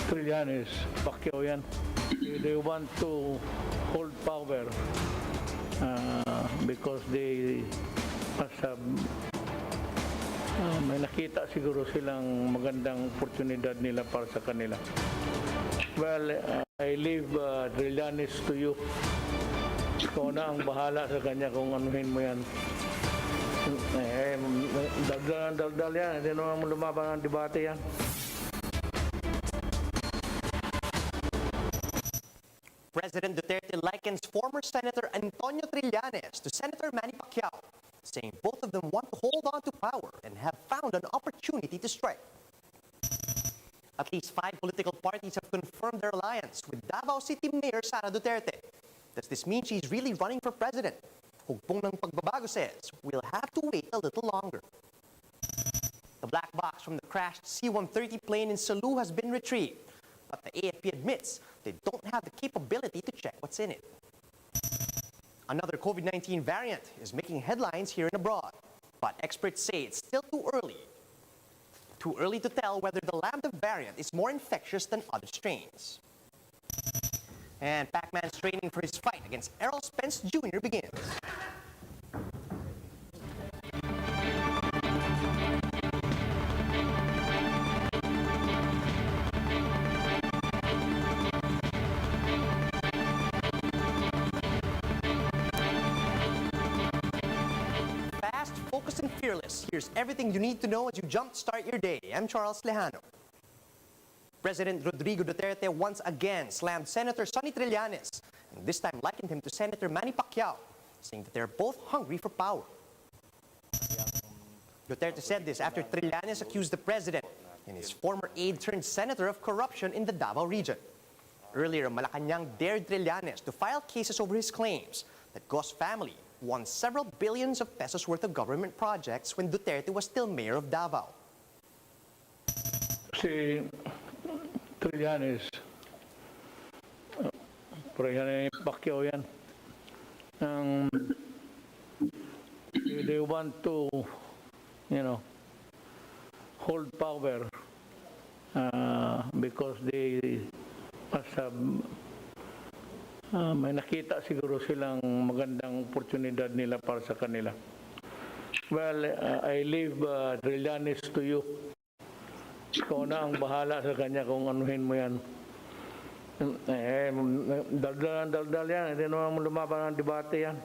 Trillanes, Pacquiao yan. They want to hold power because they may nakita siguro silang magandang oportunidad nila para sa kanila. Well, I leave Trillanes to you. Ikaw na ang bahala sa kanya kung anuhin mo yan. Daldal yan. Hindi naman lumabang ang debate yan. President Duterte likens former Senator Antonio Trillanes to Senator Manny Pacquiao, saying both of them want to hold on to power and have found an opportunity to strike. At least 5 political parties have confirmed their alliance with Davao City Mayor Sara Duterte. Does this mean she's really running for president? Hugpong ng pagbabago says we'll have to wait a little longer. The black box from the crashed C-130 plane in Cebu has been retrieved, but the AFP admits they don't have the capability to check what's in it. Another COVID-19 variant is making headlines here and abroad, but experts say it's still too early. Too early to tell whether the Lambda variant is more infectious than other strains. And PACMAN'S training for his fight against Spence Jr. begins. Fast, focused, and fearless. Here's everything you need to know as you jumpstart your day. I'm Charles Lejano. President Rodrigo Duterte once again slammed Senator Sonny Trillanes, and this time likened him to Senator Manny Pacquiao, saying that they're both hungry for power. Duterte said this after Trillanes accused the president and his former aide turned senator of corruption in the Davao region. Earlier, Malacanang dared Trillanes to file cases over his claims that Go's family won several billions of pesos worth of government projects when Duterte was still mayor of Davao. Si Trillanes, pareha ni Pacquiao yan. They want to, hold power because they may nakita siguro silang magandang oportunidad nila para sa kanila. Well, I leave Trillanes to you. Ikaw na ang bahala sa kanya kung anuhin mo yan. Daldal yan. Hindi naman lumabang ang debate yan.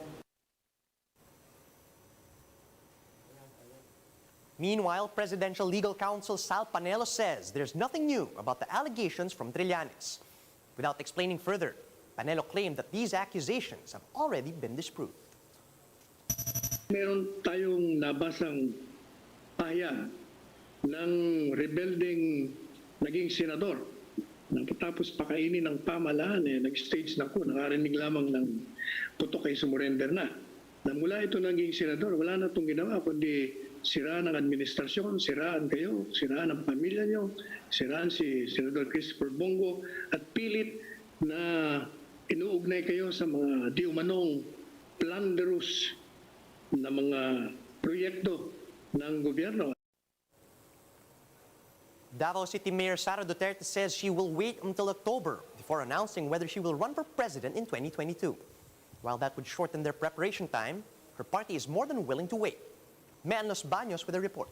Meanwhile, Presidential Legal Counsel Sal Panelo says there's nothing new about the allegations from Trillanes. Without explaining further, Panelo claimed that these accusations have already been disproved. Meron tayong nabasang pahayag ng rebelding naging senador. Tapos pakainin ng pamahalaan, nag-stage na ko, nakarinig lamang ng putok ay sumurrender na. Na mula ito naging senador, wala na itong ginawa, kundi siraan ng administrasyon, siraan kayo, siraan ang pamilya nyo, siraan si Senador Christopher Bongo, at pilit na inuugnay kayo sa mga di umanong plunderous na mga proyekto ng gobyerno. Davao City Mayor Sara Duterte says she will wait until October before announcing whether she will run for president in 2022. While that would shorten their preparation time, her party is more than willing to wait. Mean Los Baños with a report.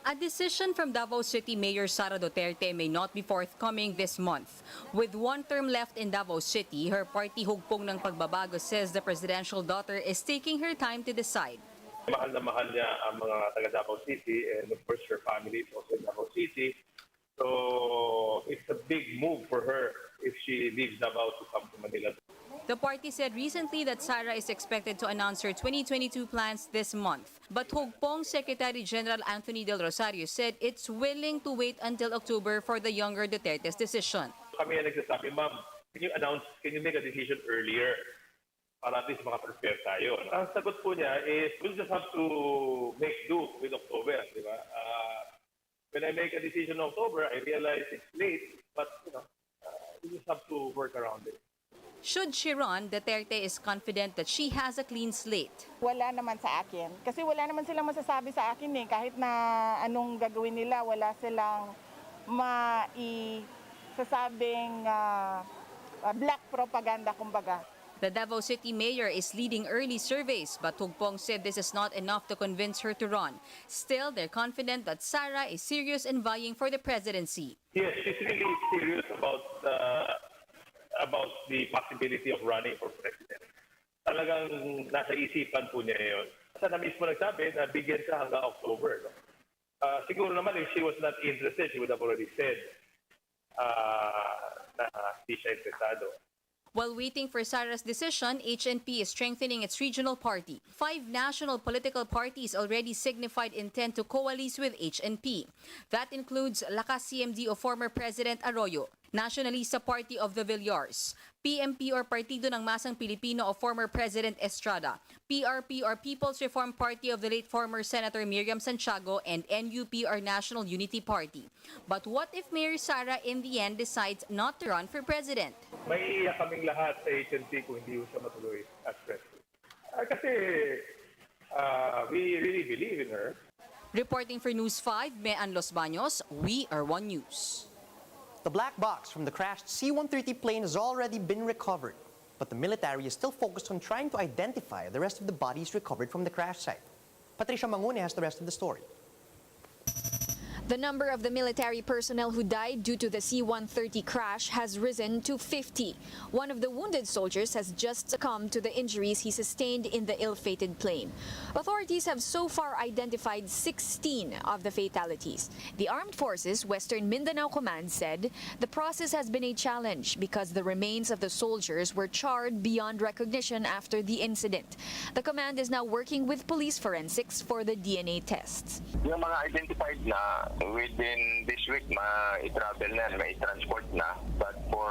A decision from Davao City Mayor Sara Duterte may not be forthcoming this month. With one term left in Davao City, her party Hugpong ng Pagbabago says the presidential daughter is taking her time to decide. Mahal na mahal niya ang mga taga Davao City, and of course her family is also in Davao City. So it's a big move for her if she leaves Davao to come to Manila. The party said recently that Sara is expected to announce her 2022 plans this month. But Hugpong Secretary General Anthony Del Rosario said it's willing to wait until October for the younger Duterte's decision. Kami ang nagsasabi, ma'am, can you make a decision earlier? Para at least makaprepare tayo. Ang sagot po niya is, we'll just have to make do with October, di ba? When I make a decision in October, I realize it's late, but we just have to work around it. Should she run, Duterte is confident that she has a clean slate. Wala naman sa akin. Kasi wala naman silang masasabi sa akin kahit na anong gagawin nila, wala silang maisasabing black propaganda, kumbaga. The Davao City mayor is leading early surveys, but Hugpong said this is not enough to convince her to run. Still, they're confident that Sara is serious in vying for the presidency. Yes, she's really serious about the possibility of running for president. Talagang nasa isipan po niya yun. Sa na mismo nagsabi na bigyan siya hanggang October. No? Siguro naman if she was not interested, she would have already said na hindi siya interesado. While waiting for Sara's decision, HNP is strengthening its regional party. 5 national political parties already signified intent to coalesce with HNP. That includes Lakas CMD of former President Arroyo, Nationalista Party of the Villars, PMP or Partido ng Masang Pilipino of former President Estrada, PRP or People's Reform Party of the late former Senator Miriam Santiago, and NUP or National Unity Party. But what if Mayor Sara in the end decides not to run for president? May iiyak kaming lahat sa HNP kung hindi siya matuloy as president. Kasi we really believe in her. Reporting for News 5, Mean Los Baños, we are One News. The black box from the crashed C-130 plane has already been recovered, but the military is still focused on trying to identify the rest of the bodies recovered from the crash site. Patricia Mangune has the rest of the story. The number of the military personnel who died due to the C-130 crash has risen to 50. One of the wounded soldiers has just succumbed to the injuries he sustained in the ill-fated plane. Authorities have so far identified 16 of the fatalities. The Armed Forces Western Mindanao Command said the process has been a challenge because the remains of the soldiers were charred beyond recognition after the incident. The command is now working with police forensics for the DNA tests. Yung mga identified na within this week, ma-travel na, ma-transport na. But for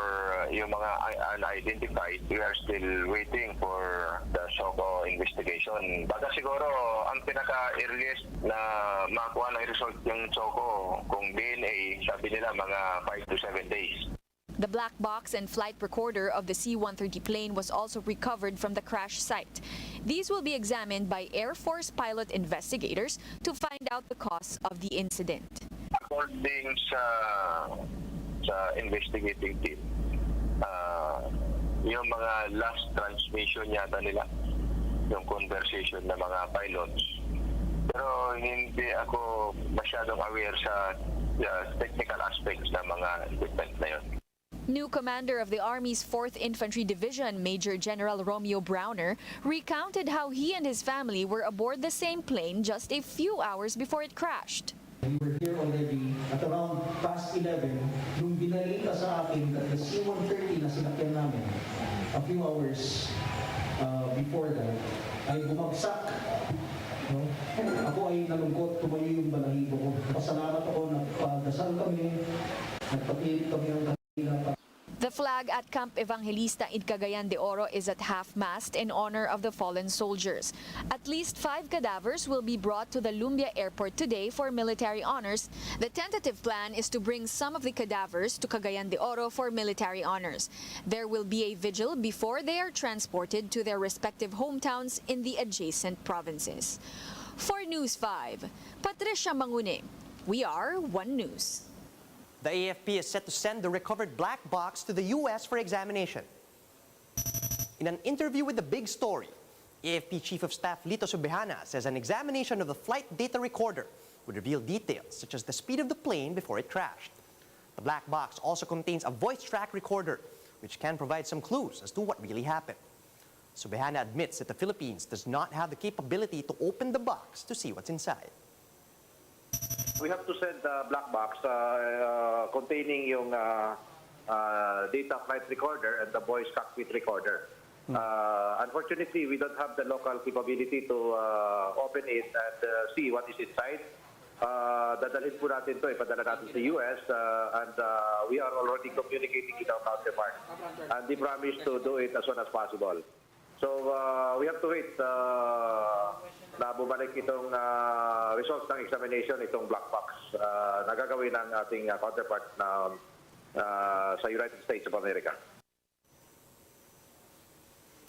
yung mga unidentified, we are still waiting for the SOCO investigation. Baka siguro, ang pinaka-earliest na makuha ng result yung SOCO, kung DNA, sabi nila mga 5 to 7 days. The black box and flight recorder of the C-130 plane was also recovered from the crash site. These will be examined by Air Force pilot investigators to find out the cause of the incident. According sa investigating team, yung mga last transmission yata nila, yung conversation ng mga pilots. Pero hindi ako masyadong aware sa technical aspects ng mga equipment na yun. New commander of the Army's 4th Infantry Division, Major General Romeo Browner, recounted how he and his family were aboard the same plane just a few hours before it crashed. We were here already at around past 11 nung binalita sa akin that the C-130 na sinakyan namin a few hours before that ay bumagsak. No? Ako ay nalungkot, tumayo yung balahibo ko. Pasalamat ako, nagpadasal kami, nagpatirik kami ng kanila. The flag at Camp Evangelista in Cagayan de Oro is at half-mast in honor of the fallen soldiers. At least 5 cadavers will be brought to the Lumbia Airport today for military honors. The tentative plan is to bring some of the cadavers to Cagayan de Oro for military honors. There will be a vigil before they are transported to their respective hometowns in the adjacent provinces. For News 5, Patricia Mangune. We are One News. The AFP is set to send the recovered black box to the U.S. for examination. In an interview with The Big Story, AFP Chief of Staff Lito Subihana says an examination of the flight data recorder would reveal details such as the speed of the plane before it crashed. The black box also contains a voice track recorder, which can provide some clues as to what really happened. Subihana admits that the Philippines does not have the capability to open the box to see what's inside. We have to send the black box containing yung data flight recorder and the voice cockpit recorder. Unfortunately, we don't have the local capability to open it and see what is inside. Dadalhin po natin ito, ipadala natin sa US and we are already communicating with our counterpart. And they promise to do it as soon as possible. So we have to wait na bumalik itong results ng examination, itong black box na gagawin ng ating counterpart na sa United States of America.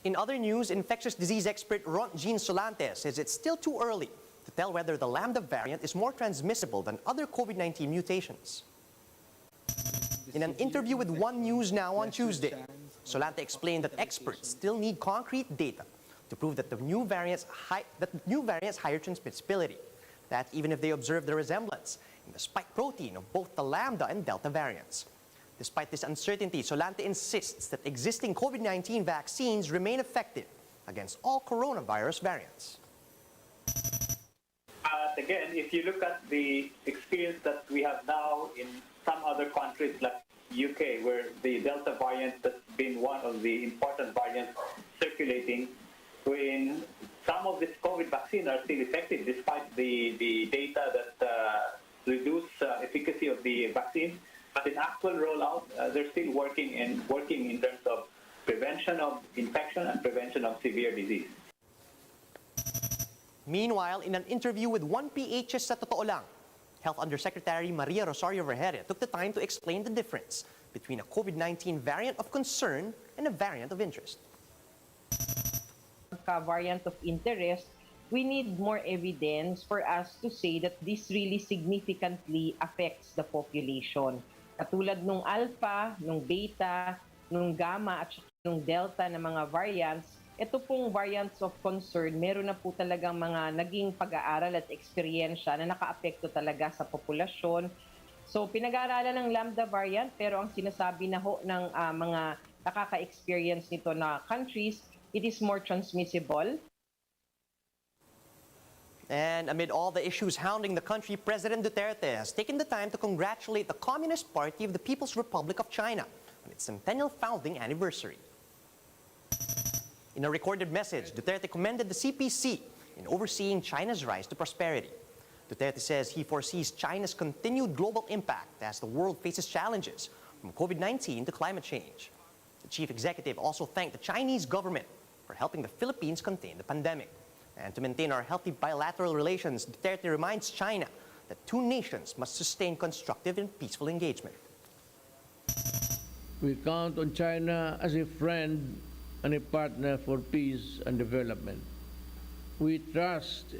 In other news, infectious disease expert Ron Jean Solantes says it's still too early to tell whether the Lambda variant is more transmissible than other COVID-19 mutations. In an interview with One News Now on Tuesday, Solante explained that experts still need concrete data to prove that the new variants higher transmissibility. That even if they observe the resemblance in the spike protein of both the Lambda and Delta variants. Despite this uncertainty, Solante insists that existing COVID-19 vaccines remain effective against all coronavirus variants. Again, if you look at the experience that we have now in some other countries like UK, where the Delta variant has been one of the important variants circulating, when some of these COVID vaccines are still effective despite the data that reduce efficacy of the vaccine. But in actual rollout, they're still working in terms of prevention of infection and prevention of severe disease. Meanwhile, in an interview with 1PH's Sa Totoo Lang, Health Undersecretary Maria Rosario Vergeire took the time to explain the difference between a COVID-19 variant of concern and a variant of interest. Variant of interest, we need more evidence for us to say that this really significantly affects the population. Katulad nung alpha, nung beta, nung gamma at nung delta na mga variants, ito pong variants of concern, meron na po talagang mga naging pag-aaral at eksperyensya na nakaapekto talaga sa populasyon. So pinag-aaralan ng Lambda variant, pero ang sinasabi na ho ng mga nakaka-experience nito na countries, it is more transmissible. And amid all the issues hounding the country, President Duterte has taken the time to congratulate the Communist Party of the People's Republic of China on its centennial founding anniversary. In a recorded message, Duterte commended the CPC in overseeing China's rise to prosperity. Duterte says he foresees China's continued global impact as the world faces challenges from COVID-19 to climate change. The chief executive also thanked the Chinese government for helping the Philippines contain the pandemic. And to maintain our healthy bilateral relations, Duterte reminds China that two nations must sustain constructive and peaceful engagement. We count on China as a friend and a partner for peace and development. We trust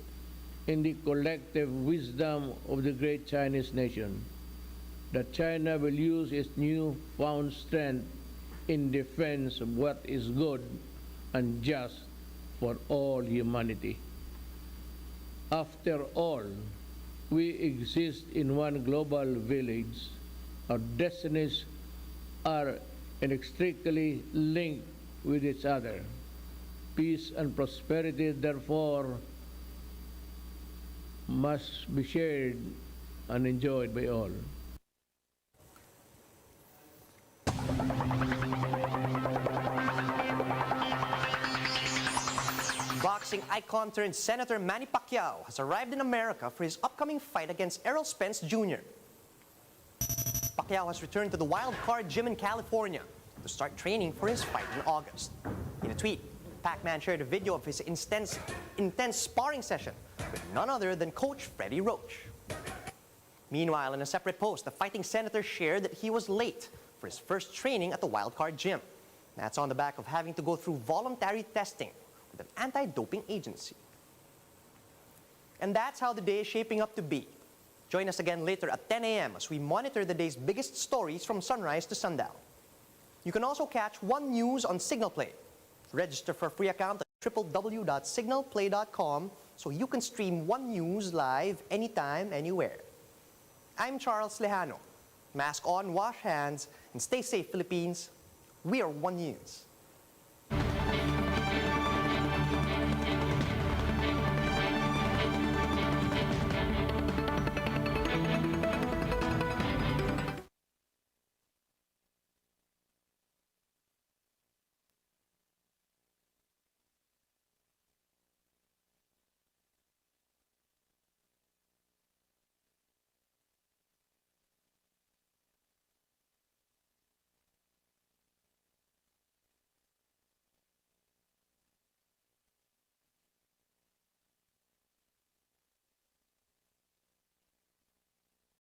in the collective wisdom of the great Chinese nation, that China will use its newfound strength in defense of what is good and just for all humanity. After all, we exist in one global village. Our destinies are inextricably linked with each other. Peace and prosperity, therefore, must be shared and enjoyed by all. Boxing icon turned Senator Manny Pacquiao has arrived in America for his upcoming fight against Errol Spence Jr. Pacquiao has returned to the Wild Card Gym in California to start training for his fight in August. In a tweet, Pac-Man shared a video of his intense sparring session with none other than Coach Freddie Roach. Meanwhile, in a separate post, the fighting senator shared that he was late for his first training at the Wild Card Gym. That's on the back of having to go through voluntary testing with an anti-doping agency. And that's how the day is shaping up to be. Join us again later at 10 a.m. as we monitor the day's biggest stories from sunrise to sundown. You can also catch One News on Signal Play. Register for a free account at www.signalplay.com so you can stream One News live anytime, anywhere. I'm Charles Lejano. Mask on, wash hands, and stay safe, Philippines. We are One News.